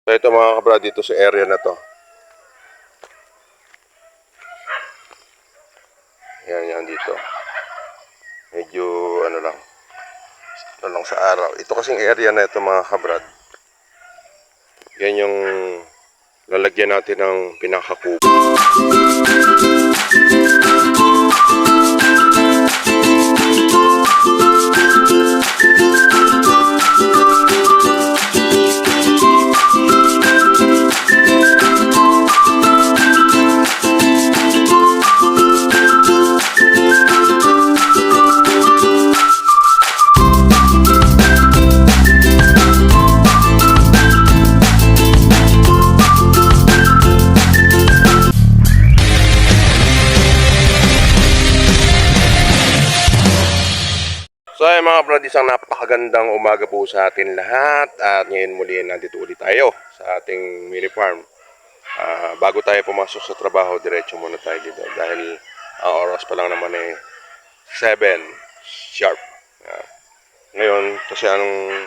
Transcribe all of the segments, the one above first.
So ito mga kabrad, dito sa area na to. Yan dito. Medyo ano lang sa araw. Ito kasing area na ito mga kabrad. Yan yung lalagyan natin ng pinakakubo. So ay mga brad, isang napakagandang umaga po sa atin lahat. At ngayon muli nandito ulit tayo sa ating mini farm. Bago tayo pumasok sa trabaho, diretso muna tayo dito. Dahil ang oras pa lang naman ay 7 sharp. Ngayon, kasi anong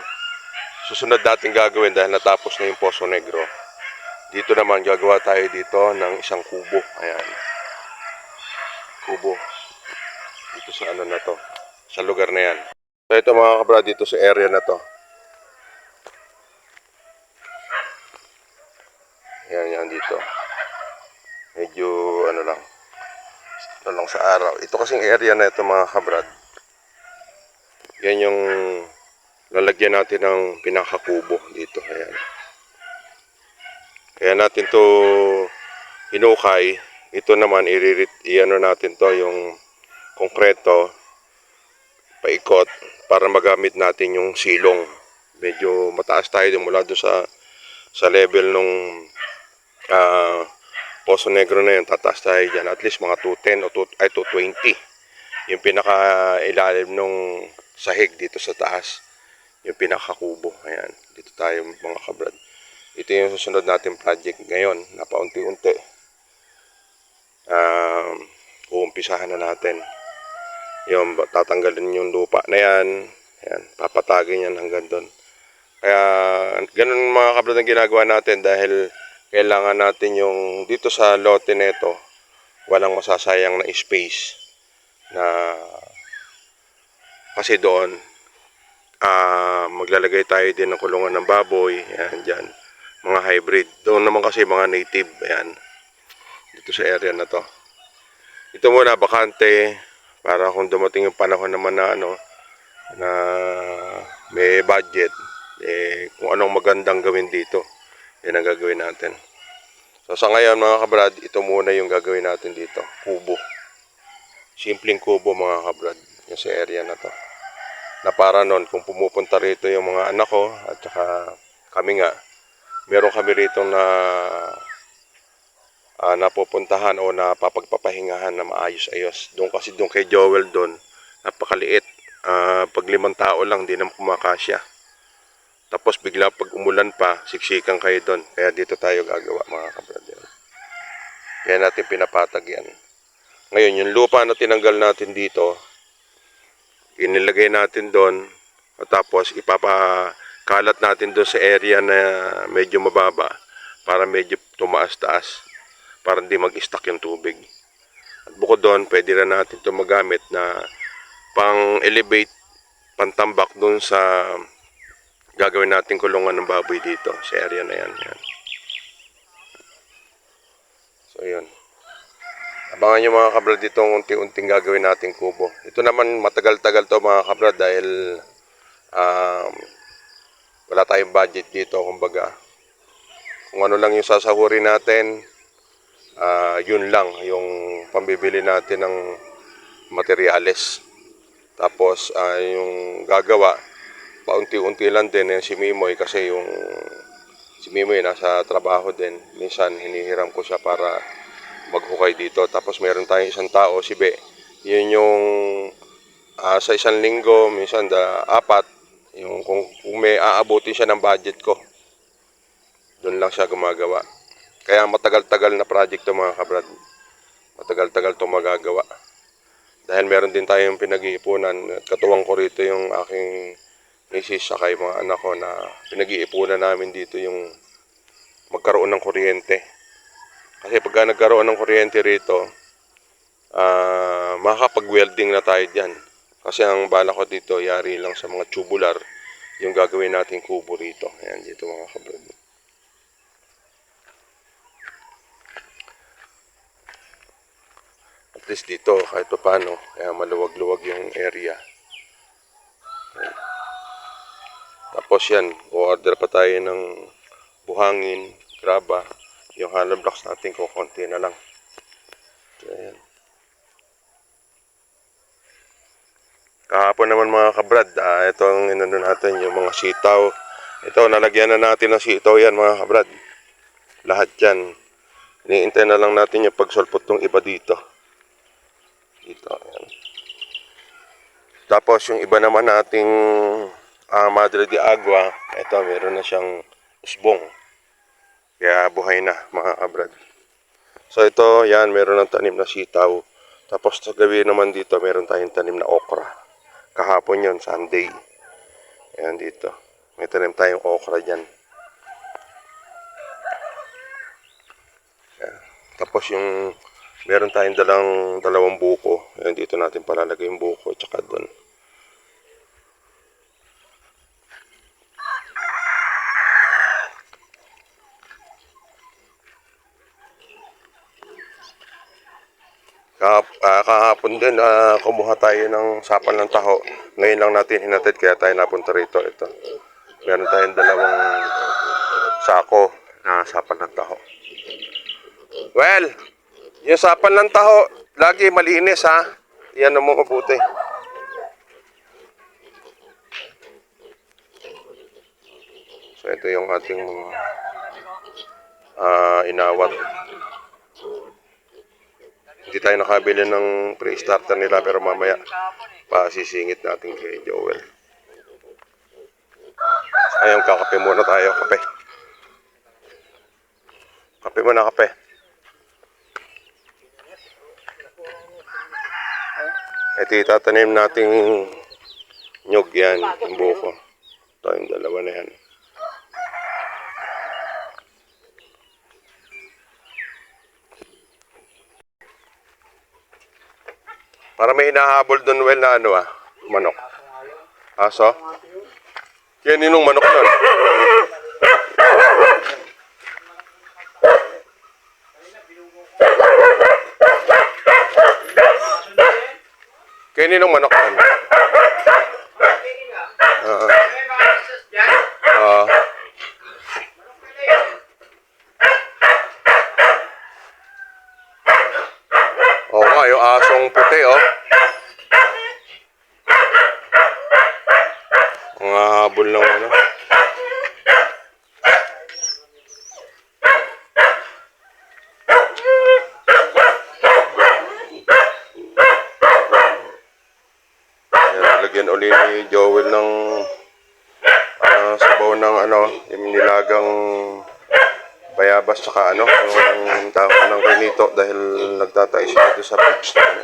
susunod natin gagawin dahil natapos na yung Poso Negro. Dito naman gagawa tayo dito ng isang kubo. Ayan. Kubo. Dito sa ano na to. Sa lugar na yan. So ito mga kabrad, dito sa area na to. Yan dito. Medyo ano lang sa araw. Ito kasing area na ito mga kabrad. Yan yung lalagyan natin ng pinakakubo dito. Ayan. Kaya natin to hinukay. Ito naman i-ano natin to yung konkreto paikot para magamit natin yung silong. Medyo mataas tayo mula doon sa level nung Poso Negro na yun. Tataas tayo dyan at least mga 210 o 220 yung pinaka ilalim nung sahig dito sa taas, yung pinakakubo. Ayan, dito tayo mga kabrad. Ito yung susunod natin project ngayon na paunti-unti uumpisahan na natin. Yung tatanggalin yung lupa na yan. Ayan, papatagin yan hanggang doon. Kaya ganun mga kabrad ang ginagawa natin dahil kailangan natin yung dito sa lote neto walang masasayang na space na kasi doon maglalagay tayo din ng kulungan ng baboy. Ayan, dyan mga hybrid. Doon naman kasi mga native. Ayan, dito sa area na to. Ito muna bakante para kung dumating yung panahon naman na na may budget, kung anong magandang gawin dito, yan ang gagawin natin. So sa ngayon mga kabrad, ito muna yung gagawin natin dito, kubo. Simpleng kubo mga kabrad, yung sa area na to. Na para nun, kung pumupunta rito yung mga anak ko, at saka kami nga, meron kami rito na napupuntahan o napapagpapahingahan na maayos-ayos. Doon kasi doon kay Joel doon, napakaliit. Pag 5 tao lang, di na kumakasya. Tapos bigla pag umulan pa, siksikan kayo doon. Kaya dito tayo gagawa mga kabrad. Kaya natin pinapatag yan. Ngayon, yung lupa na tinanggal natin dito, inilagay natin doon. At tapos ipapakalat natin doon sa area na medyo mababa para medyo tumaas-taas. Para hindi mag-stuck yung tubig. At bukod doon, pwede na natin ito magamit na pang-elevate, pantambak doon sa gagawin natin kulungan ng baboy dito sa area na yan. So yun. Abangan nyo mga kabrad itong unti-unting gagawin natin kubo. Ito naman matagal-tagal to mga kabrad dahil wala tayong budget dito. Kumbaga, kung ano lang yung sasahurin natin, yun lang yung pambibili natin ng materyales. Tapos yung gagawa paunti-unti lang din si Mimoy kasi si Mimoy nasa trabaho din. Minsan hinihiram ko siya para maghukay dito. Tapos meron tayong isang tao, si Be. Yun yung sa isang linggo, minsan 4, yung kung may aabutin siya ng budget ko, doon lang siya gumagawa. Kaya matagal-tagal na project to mga kabrad. Matagal-tagal to magagawa. Dahil meron din tayong pinag-iipunan. Katuwang ko rito yung aking misis saka yung mga anak ko na pinag-iipunan namin dito yung magkaroon ng kuryente. Kasi pagka nagkaroon ng kuryente rito, makakapag-welding na tayo dyan. Kasi ang bala ko dito, yari lang sa mga tubular, yung gagawin nating kubo rito. Ayan, dito mga kabrad. At least dito, kahit pa paano, kaya maluwag-luwag yung area. Ayan. Tapos yan, order pa tayo ng buhangin, graba, yung hollow blocks natin ko konti na lang. Ayan. Kahapon naman mga kabrad, ito ang inano natin, yung mga sitaw. Ito, nalagyan na natin ng sitaw yan mga kabrad. Lahat yan. Iniintay na lang natin yung pagsulpot ng iba dito. Dito, ayan. Tapos yung iba naman nating Madre de Agua, ito meron na siyang usbong. Kaya buhay na mga kabrad. So ito, yan, meron ng tanim na sitaw. Tapos sa gabi naman dito, meron tayong tanim na okra. Kahapon yon Sunday. Ayan dito. May tanim tayong okra dyan. Ayan. Tapos yung meron tayong dalawang buko. Ayan dito natin palalagay yung buko tsaka doon. Kahapon din, kumuha tayo ng sapal ng taho. Ngayon lang natin hinatid kaya tayo napunta rito. Ito. Meron tayong dalawang sako na sapal ng taho. Well, yung sapal ng taho, lagi malinis ha. Yan mo mabuti. So ito yung ating inawat. Hindi tayo nakabili ng pre-starter nila pero mamaya pasisingit natin kay Joel. Ayun, kakape muna tayo. Kape. Kape muna, kape. Ito itatanim nating nyug yan, yung buko. Ito yung dalawa na yan. Para may hinahabol doon, well, na ano manok. Aso? Yan yung manok nun. Kaya ninong manok nun. Oo nga, yung asong puti, oh. Ang habol ng ano. Yan, lagyan uli ni Joel ng sabaw ng ano, yung nilagang bayabas tsaka ano, yung tama ng kanito dahil nagtatay sila doon sa pigs na ano.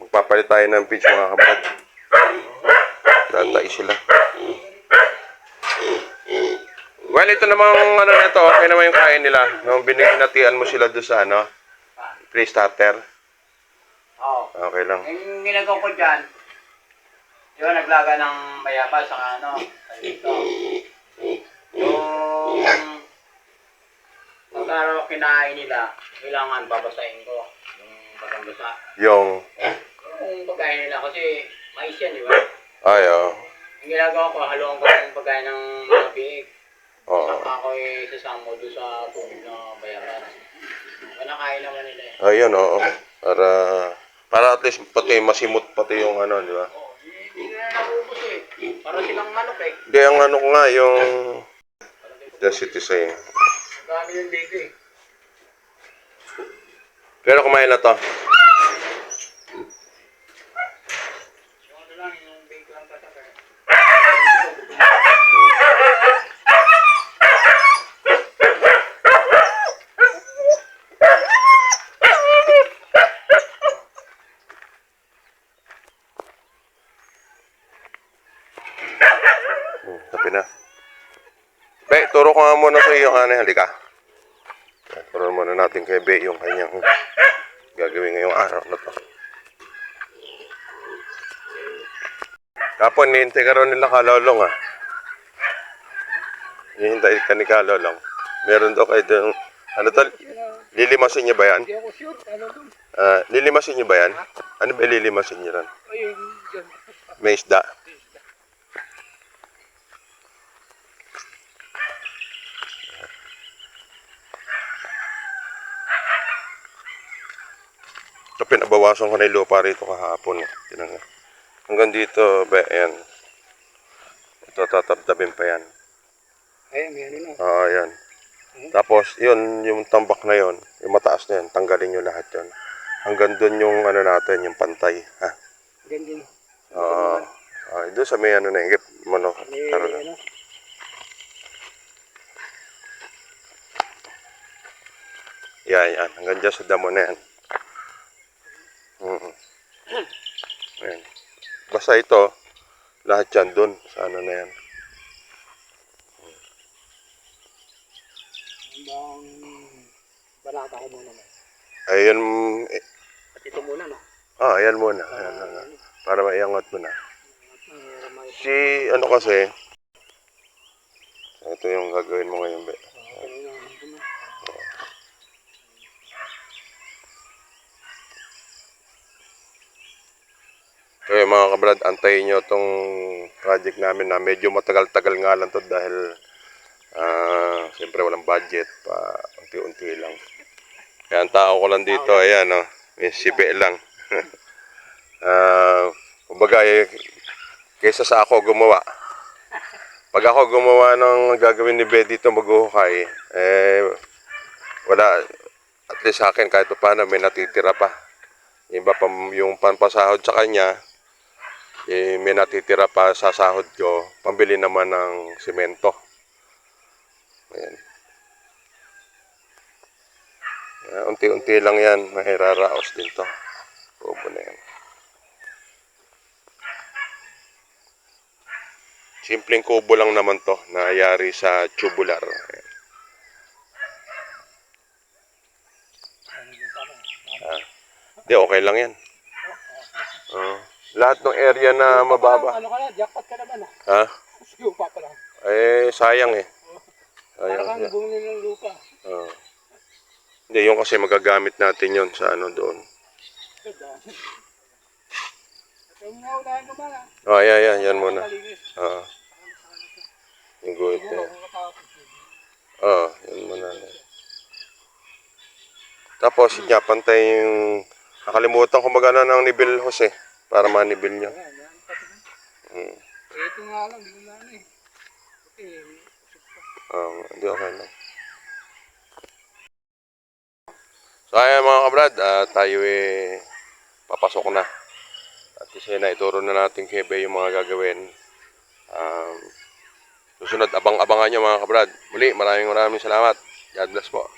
Magpapalit tayo ng pigs mga kabad. Nagtatay sila. Well, ito namang ano na ito, okay naman yung kain nila. Nung binigyan mo sila doon sa ano, pre-starter. Oo. Okay lang. Yung ginagawa ko dyan, di ba naglaga ng bayabas sa ano, dito. Yung pagkaraw kinain nila, kailangan babasahin ko yung basang-basa. Yung Pagkain nila kasi mais yan, di ba? ay, oh. Yung ginagawa ko, haluan ko yung pagkain ng mga biig. Oo. Saka ako sasama doon sa tubig na bayabas. Kanakain naman nila eh. Ayun, oo. Para at least pati masimot pati yung ano, di ba? Hindi na nakubos eh. Para silang manok eh. Hindi, ang ano ko nga, yung the citizen. Dami yung dito eh. Pero kumain na to. Yung ano lang, yung bake lang patak eh. Tapi na. Be, turo ko nga muna sa iyo, ano, halika. Turuan muna natin kay Be yung kanyang gagawin ngayong araw na to. Kapon, nihintay ka rin nila Kalolong ah. Nihintay ka ni Kalolong. Meron daw kayo doon. Ano to? Lilimasin niyo ba yan? Hindi ako sure. Ano doon? Lilimasin niyo ba yan? Ano ba lilimasin niyo ron? Ayun, dyan. May isda. Ito, pinabawasan ko na yung lupa rito kahapon. Tinan nga. Hanggang dito, be, ayan. Ito, tatabtabin pa yan. Ayun, may ano na. Ayan. Tapos, yun, yung tambak na yun, yung mataas na yun, tanggalin nyo lahat yun. Hanggang doon yung, ano natin, yung pantay. Ha? Ganda na. Doon sa may, ano na, ingip, May tara na. ano. Yan. Hanggang dyan sa damo na yan. Ayan. Basta ito, lahat yan doon, sa ano na yan. Hanggang balata ko muna. Ayun, At ito muna, no? ayan muna. Ayan. Para maiangat mo na. May Si, ano kasi, ito yung gagawin mo ngayon, be. Kaya mga kabrad, antayin nyo itong project namin na medyo matagal-tagal nga lang to dahil siyempre walang budget pa, unti-unti lang. Kaya ang tao ko lang dito, ayan o, may sibe lang. Kumbaga kaysa sa ako gumawa. Pag ako gumawa ng gagawin ni Be dito maghuhukay, wala, at least sa akin kahit pa paano may natitira pa. Iba pa yung pampasahod sa kanya, may natitira pa sa sahod ko, pambili naman ng simento. Ayan. Unti-unti lang yan, mahiraraos din to. Kubo na yan. Simpleng kubo lang naman to, nangyayari sa tubular. Ayan. Di, okay lang yan. Lahat ng area na mababa. Ano ka na? Jackpot ka naman, Ha? Sige, upa pa lang. Sayang eh. Para Sayang. kang bumili ng lupa. Hindi, yung kasi magagamit natin yon sa ano doon. Ganda. Ito yung naunahan ko man, Yan muna. Malinis. Yung guhit na yan. Yan muna. Tapos, pantay yung... Nakalimutan ko magana ng nibil, Jose. Para manibil nyo. Ito nga lang, hindi na ano eh. Hindi okay lang. So, ayan mga kabrad, tayo papasok na. At kasi na ituro na natin kay Be yung mga gagawin. Susunod, abang-abangan nyo mga kabrad. Muli, maraming salamat. God bless po.